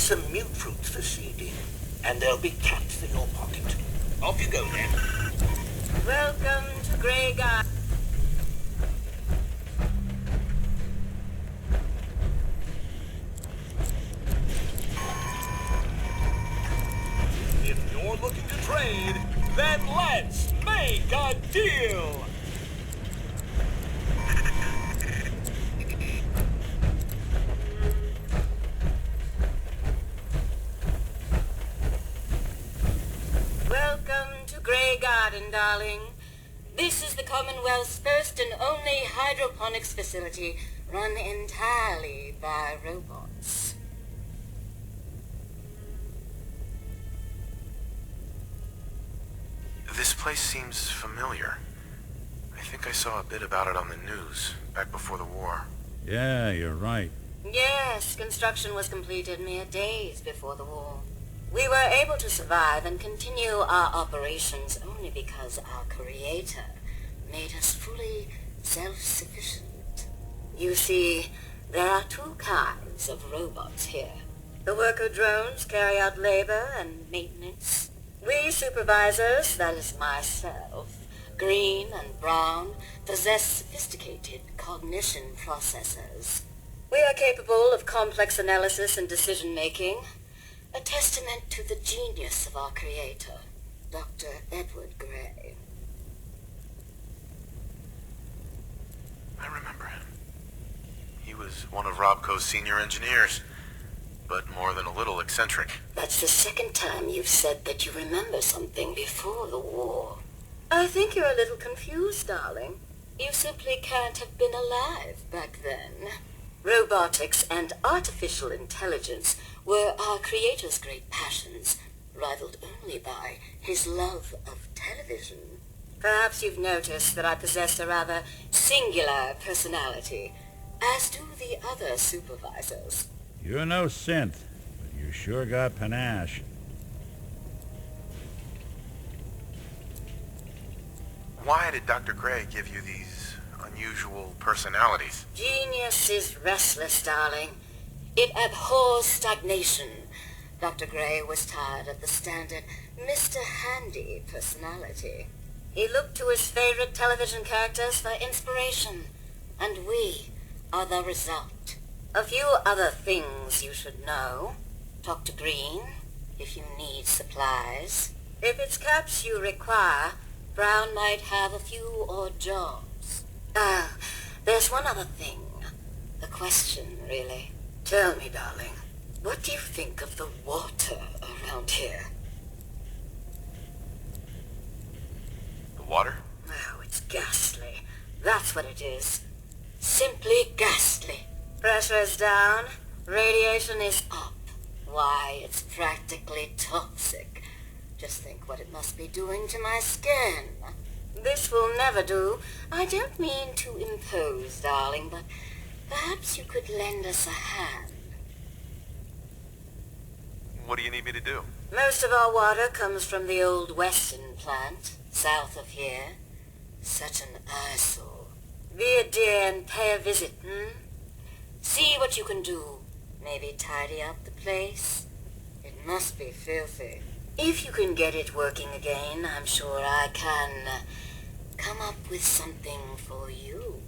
some mute fruits for seeding, and there'll be caps in your pocket. Off you go then. Welcome to Grey Garden. If you're looking to trade, then let's make a deal! Welcome to Grey Garden, darling. This is the Commonwealth's first and only hydroponics facility run entirely by robots. This place seems familiar. I think I saw a bit about it on the news back before the war. Yeah, you're right. Yes, construction was completed mere days before the war. We were able to survive and continue our operations only because our Creator made us fully self-sufficient. You see, there are two kinds of robots here. The worker drones carry out labor and maintenance. We supervisors, that is myself, Green and Brown, possess sophisticated cognition processors. We are capable of complex analysis and decision-making, a testament to the genius of our Creator, Dr. Edward Gray. I remember him. He was one of Robco's senior engineers, but more than a little eccentric. That's the second time you've said that you remember something before the war. I think you're a little confused, darling. You simply can't have been alive back then. Robotics and artificial intelligence were our Creator's great passions, rivaled only by his love of television. Perhaps you've noticed that I possess a rather singular personality, as do the other supervisors. You're no synth, but you sure got panache. Why did Dr. Gray give you these unusual personalities? Genius is restless, darling. It abhors stagnation. Dr. Gray was tired of the standard Mr. Handy personality. He looked to his favorite television characters for inspiration, and we are the result. A few other things you should know. Talk to Green if you need supplies. If it's caps you require, Brown might have a few odd jobs. There's one other thing. A question, really. Tell me, darling, what do you think of the water around here? The water? Oh, it's ghastly. That's what it is. Simply ghastly. Pressure's down. Radiation is up. Why, it's practically toxic. Just think what it must be doing to my skin. This will never do. I don't mean to impose, darling, but perhaps you could lend us a hand. What do you need me to do? Most of our water comes from the old Weston plant, south of here. Such an eyesore. Be a dear and pay a visit, See what you can do. Maybe tidy up the place. It must be filthy. If you can get it working again, I'm sure I can come up with something for you.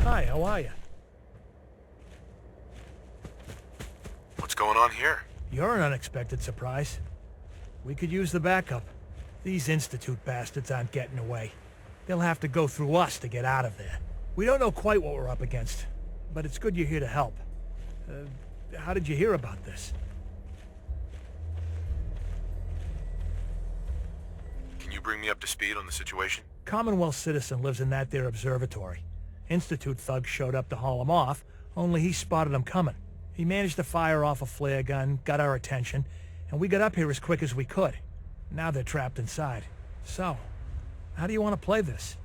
Hi, how are you? What's going on here? You're an unexpected surprise. We could use the backup. These Institute bastards aren't getting away. They'll have to go through us to get out of there. We don't know quite what we're up against, but it's good you're here to help. How did you hear about this? Can you bring me up to speed on the situation? Commonwealth citizen lives in that there observatory. Institute thugs showed up to haul him off, only he spotted them coming. He managed to fire off a flare gun, got our attention, and we got up here as quick as we could. Now they're trapped inside. So, how do you want to play this?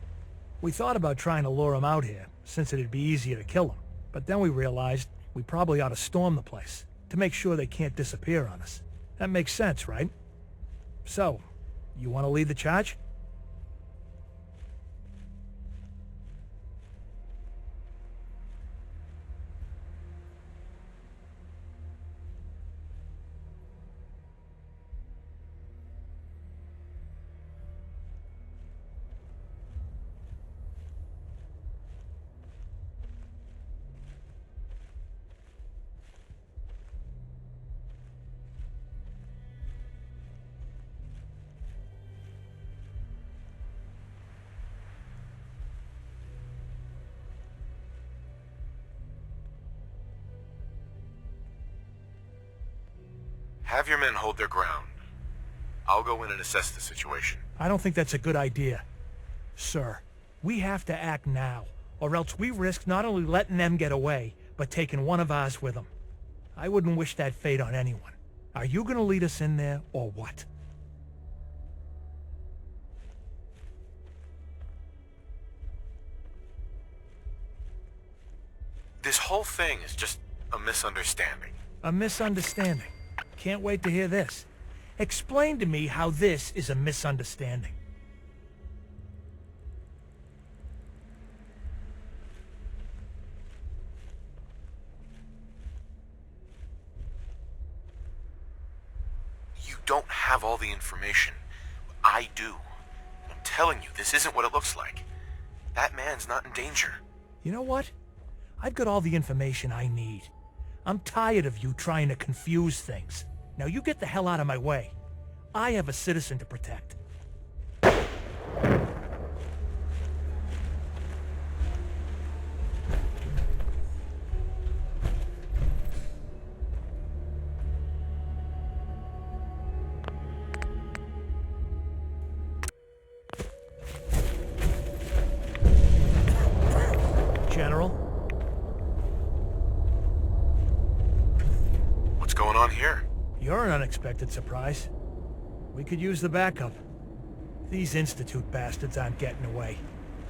We thought about trying to lure him out here, since it'd be easier to kill him. But then we realized we probably ought to storm the place, to make sure they can't disappear on us. That makes sense, right? So, you want to lead the charge? Have your men hold their ground. I'll go in and assess the situation. I don't think that's a good idea. Sir, we have to act now, or else we risk not only letting them get away, but taking one of ours with them. I wouldn't wish that fate on anyone. Are you gonna lead us in there, or what? This whole thing is just a misunderstanding. A misunderstanding. Can't wait to hear this. Explain to me how this is a misunderstanding. You don't have all the information. I do. I'm telling you, this isn't what it looks like. That man's not in danger. You know what? I've got all the information I need. I'm tired of you trying to confuse things. Now you get the hell out of my way. I have a citizen to protect. General? What's going on here? You're an unexpected surprise. We could use the backup. These Institute bastards aren't getting away.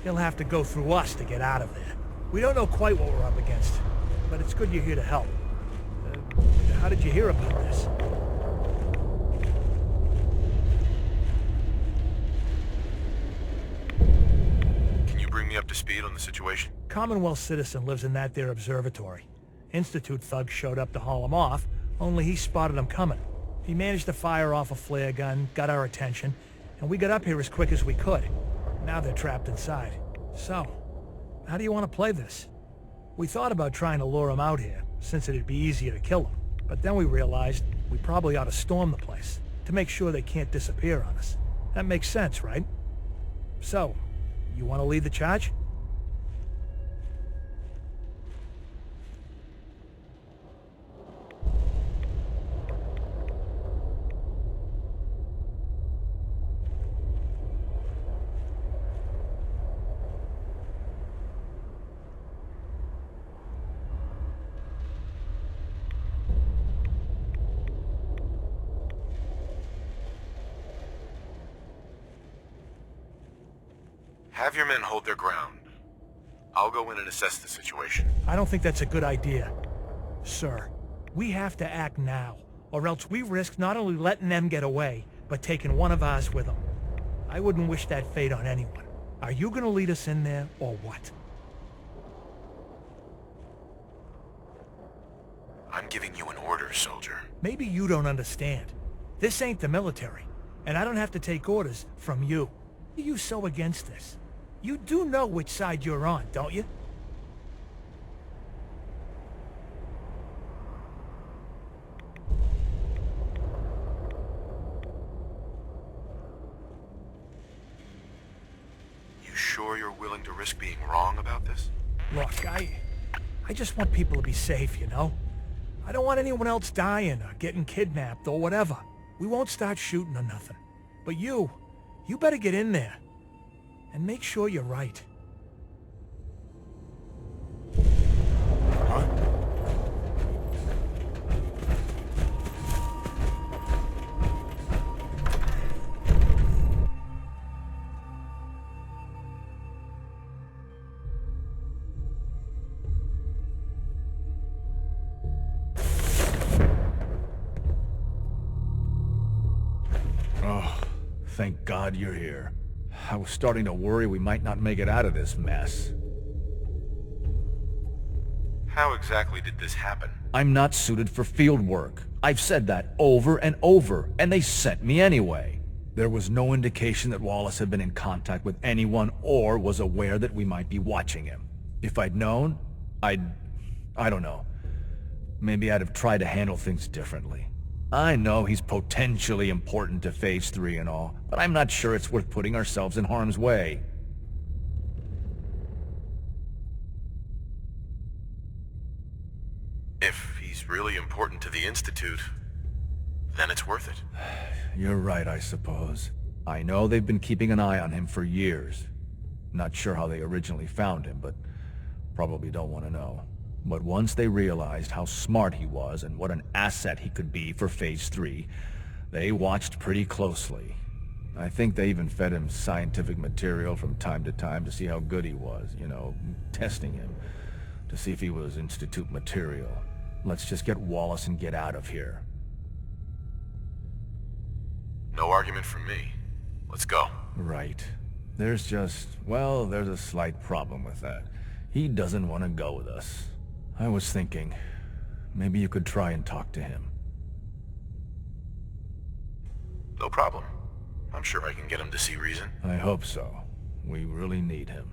They'll have to go through us to get out of there. We don't know quite what we're up against, but it's good you're here to help. How did you hear about this? Can you bring me up to speed on the situation? Commonwealth citizen lives in that there observatory. Institute thugs showed up to haul him off, only he spotted them coming. He managed to fire off a flare gun, got our attention, and we got up here as quick as we could. Now they're trapped inside. So, how do you want to play this? We thought about trying to lure him out here, since it'd be easier to kill him. But then we realized we probably ought to storm the place, to make sure they can't disappear on us. That makes sense, right? So, you want to lead the charge? Have your men hold their ground. I'll go in and assess the situation. I don't think that's a good idea. Sir, we have to act now, or else we risk not only letting them get away, but taking one of ours with them. I wouldn't wish that fate on anyone. Are you gonna lead us in there, or what? I'm giving you an order, soldier. Maybe you don't understand. This ain't the military, and I don't have to take orders from you. Why are you so against this? You do know which side you're on, don't you? You sure you're willing to risk being wrong about this? Look, I just want people to be safe, you know? I don't want anyone else dying or getting kidnapped or whatever. We won't start shooting or nothing. But you better get in there. And make sure you're right. thank God you're here. I was starting to worry we might not make it out of this mess. How exactly did this happen? I'm not suited for field work. I've said that over and over, and they sent me anyway. There was no indication that Wallace had been in contact with anyone or was aware that we might be watching him. If I'd known, I don't know. Maybe I'd have tried to handle things differently. I know he's potentially important to Phase 3 and all, but I'm not sure it's worth putting ourselves in harm's way. If he's really important to the Institute, then it's worth it. You're right, I suppose. I know they've been keeping an eye on him for years. Not sure how they originally found him, but probably don't want to know. But once they realized how smart he was and what an asset he could be for Phase 3, they watched pretty closely. I think they even fed him scientific material from time to time to see how good he was, you know, testing him, to see if he was Institute material. Let's just get Wallace and get out of here. No argument from me. Let's go. Right. There's a slight problem with that. He doesn't want to go with us. I was thinking, maybe you could try and talk to him. No problem. I'm sure I can get him to see reason. I hope so. We really need him.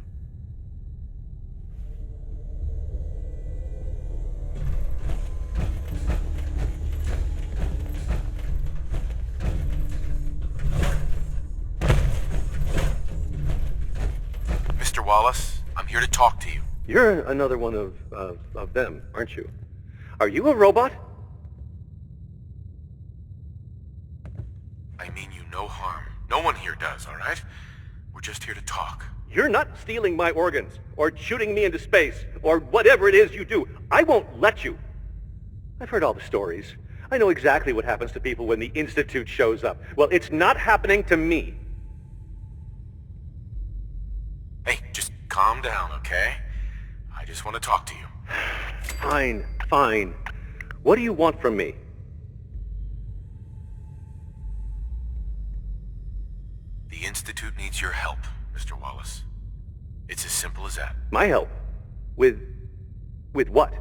Mr. Wallace, I'm here to talk to you. You're another one of them, aren't you? Are you a robot? I mean you no harm. No one here does, all right? We're just here to talk. You're not stealing my organs, or shooting me into space, or whatever it is you do. I won't let you. I've heard all the stories. I know exactly what happens to people when the Institute shows up. Well, it's not happening to me. Hey, just calm down, okay? I just want to talk to you. Fine, fine. What do you want from me? The Institute needs your help, Mr. Wallace. It's as simple as that. My help? With what?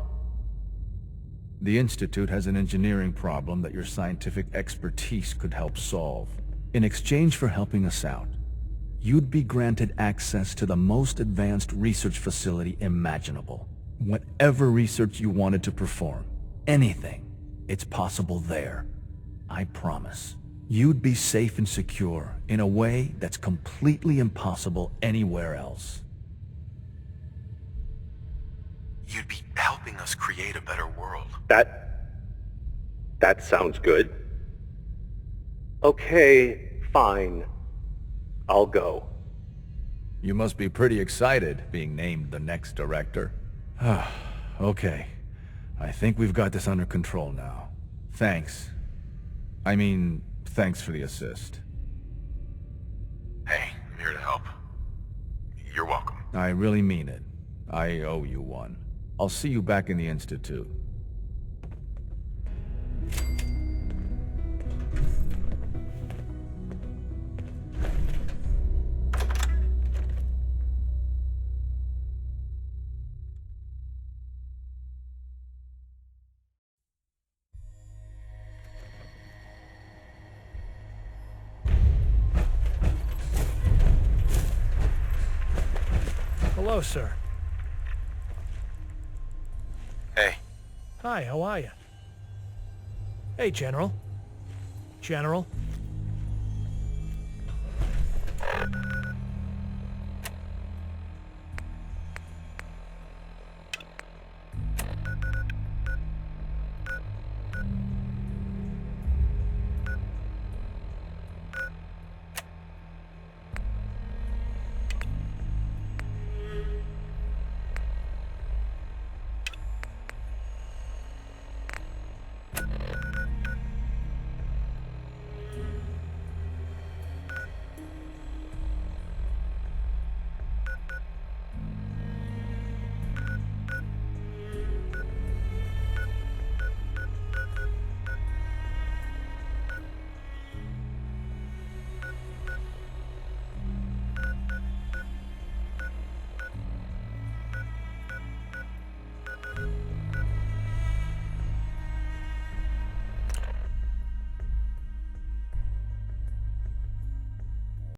The Institute has an engineering problem that your scientific expertise could help solve. In exchange for helping us out, you'd be granted access to the most advanced research facility imaginable. Whatever research you wanted to perform, anything, it's possible there. I promise. You'd be safe and secure in a way that's completely impossible anywhere else. You'd be helping us create a better world. That sounds good. Okay, fine. I'll go. You must be pretty excited being named the next director. Okay. I think we've got this under control now. Thanks. Thanks for the assist. Hey, I'm here to help. You're welcome. I really mean it. I owe you one. I'll see you back in the Institute. Hello, sir. Hey, Hi, how are you? Hey, General. General.